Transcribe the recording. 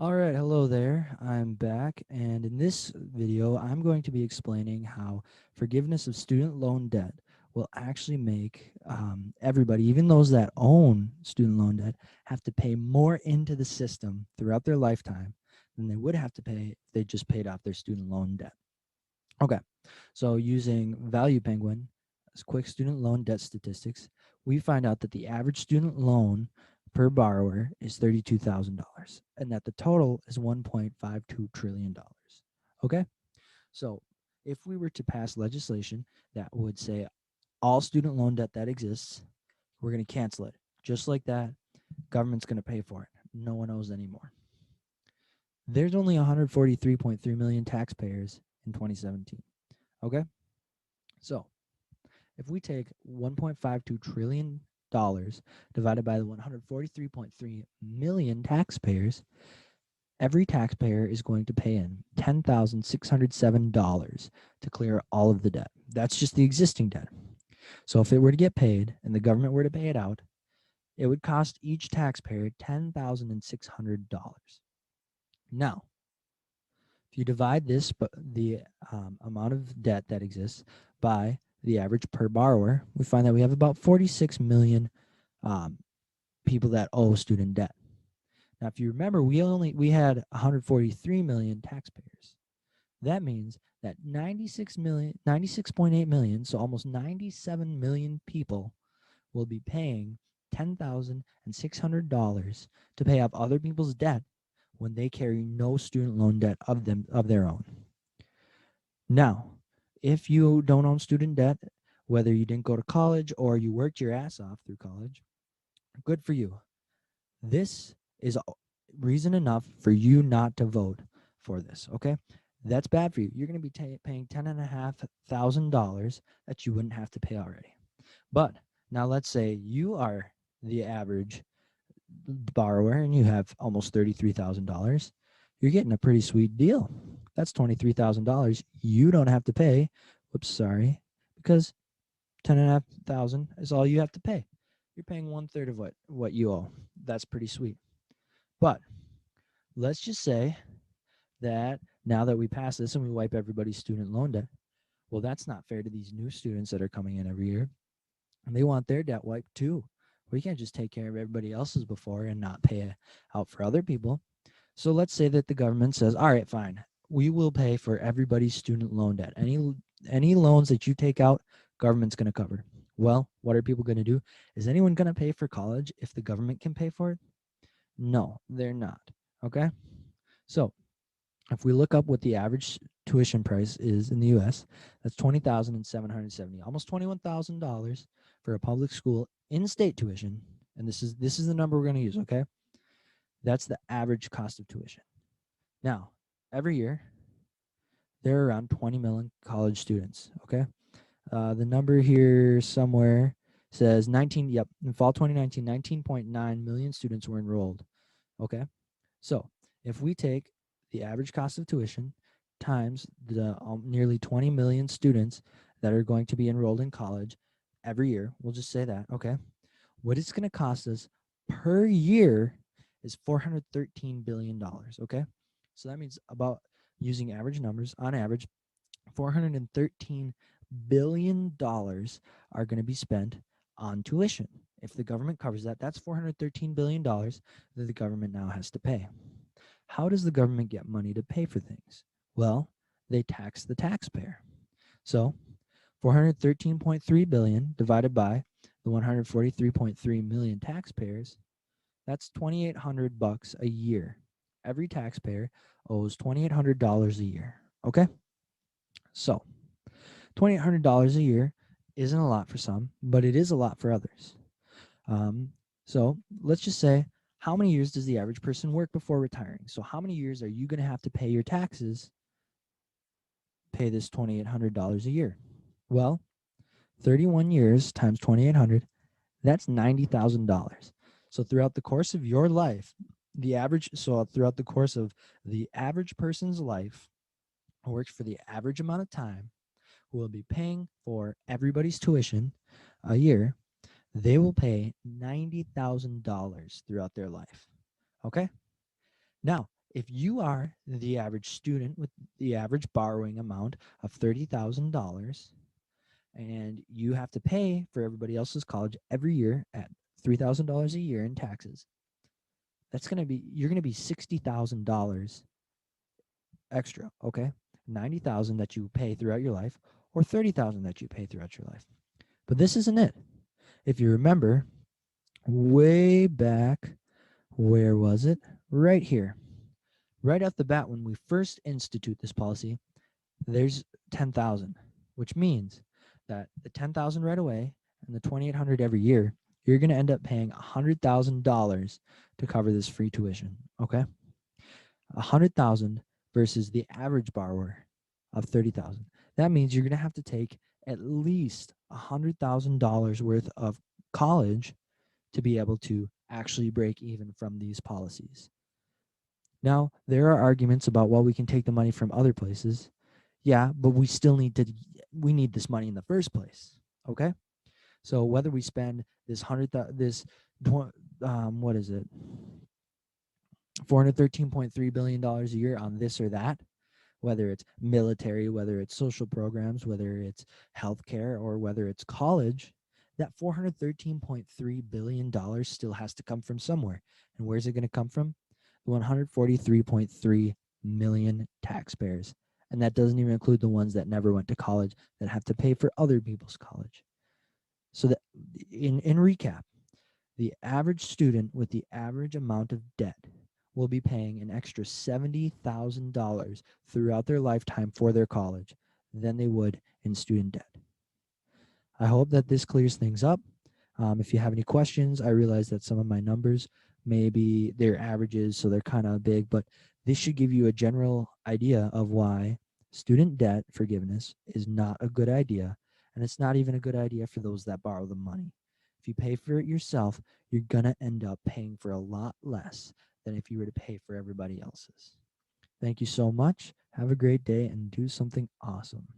All right, hello there. I'm back, and in this video, I'm going to be explaining how forgiveness of student loan debt will actually make everybody, even those that own student loan debt, have to pay more into the system throughout their lifetime than they would have to pay if they just paid off their student loan debt. Okay, so using Value Penguin as quick student loan debt statistics, we find out that the average student loan per borrower is $32,000 and that the total is $1.52 trillion. Okay, so if we were to pass legislation that would say all student loan debt that exists, we're going to cancel it. Just like that, government's going to pay for it. No one owes anymore. There's only 143.3 million taxpayers in 2017. Okay, so if we take $1.52 trillion divided by the 143.3 million taxpayers, every taxpayer is going to pay in $10,607 to clear all of the debt. That's just the existing debt. So if it were to get paid and the government were to pay it out, it would cost each taxpayer $10,600. Now, if you divide this, the amount of debt that exists by the average per borrower, we find that we have about 46 million um, people that owe student debt. Now, if you remember, we had 143 million taxpayers. That means that 96.8 million, so almost 97 million people will be paying $10,600 to pay off other people's debt when they carry no student loan debt of their own. Now, if you don't own student debt, whether you didn't go to college or you worked your ass off through college, good for you. This is reason enough for you not to vote for this, okay? That's bad for you. You're going to be paying $10,500 that you wouldn't have to pay already. But now let's say you are the average borrower and you have almost $33,000. You're getting a pretty sweet deal. That's $23,000 you don't have to pay. Whoops, sorry, because 10,500 is all you have to pay. You're paying 1/3 of what you owe. That's pretty sweet. But let's just say that now that we pass this and we wipe everybody's student loan debt, well, that's not fair to these new students that are coming in every year. And they want their debt wiped too. We can't just take care of everybody else's before and not pay out for other people. So let's say that the government says, all right, fine, we will pay for everybody's student loan debt. Any loans that you take out, government's going to cover. Well, what are people going to do? Is anyone going to pay for college if the government can pay for it? No, they're not. Okay. So if we look up what the average tuition price is in the US, that's $20,770, almost $21,000 for a public school in-state tuition. And this is the number we're going to use, okay? That's the average cost of tuition. Now, every year there are around 20 million college students, okay? The number here somewhere says 19, yep, in fall 2019, 19.9 million students were enrolled, okay? So if we take the average cost of tuition times the nearly 20 million students that are going to be enrolled in college every year, we'll just say that, okay? What it's going to cost us per year is $413 billion, okay? So that means about using average numbers, on average, $413 billion are going to be spent on tuition. If the government covers that, that's $413 billion that the government now has to pay. How does the government get money to pay for things? Well, they tax the taxpayer. So 413.3 billion divided by the 143.3 million taxpayers, that's $2,800 a year. Every taxpayer owes $2,800 a year. Okay? So $2,800 a year isn't a lot for some, but it is a lot for others. So let's just say, how many years does the average person work before retiring? So how many years are you going to have to pay your taxes, pay this $2,800 a year? Well, 31 years times 2,800, that's $90,000. So throughout the course of your life, throughout the course of the average person's life, who works for the average amount of time, who will be paying for everybody's tuition a year, they will pay $90,000 throughout their life. Okay? Now, If you are the average student with the average borrowing amount of $30,000 and you have to pay for everybody else's college every year at $3,000 a year in taxes, you're going to be $60,000 extra, okay? 90,000 that you pay throughout your life or 30,000 that you pay throughout your life. But this isn't it. If you remember way back, where was it? Right here. Right off the bat, when we first institute this policy, there's 10,000, which means that the 10,000 right away and the 2,800 every year, you're going to end up paying $100,000 to cover this free tuition. Okay, 100,000 versus the average borrower of 30,000. That means you're going to have to take at least $100,000 worth of college to be able to actually break even from these policies. Now, there are arguments about, well, we can take the money from other places. Yeah, but we still need this money in the first place. Okay? So whether we spend this what is it? $413.3 billion a year on this or that, whether it's military, whether it's social programs, whether it's healthcare, or whether it's college, that $413.3 billion still has to come from somewhere. And where's it going to come from? 143.3 million taxpayers. And that doesn't even include the ones that never went to college that have to pay for other people's college. So that in recap, the average student with the average amount of debt will be paying an extra $70,000 throughout their lifetime for their college than they would in student debt. I hope that this clears things up. If you have any questions, I realize that some of my numbers, maybe they're averages, so they're kind of big, but this should give you a general idea of why student debt forgiveness is not a good idea, and it's not even a good idea for those that borrow the money. If you pay for it yourself, you're going to end up paying for a lot less than if you were to pay for everybody else's. Thank you so much. Have a great day and do something awesome.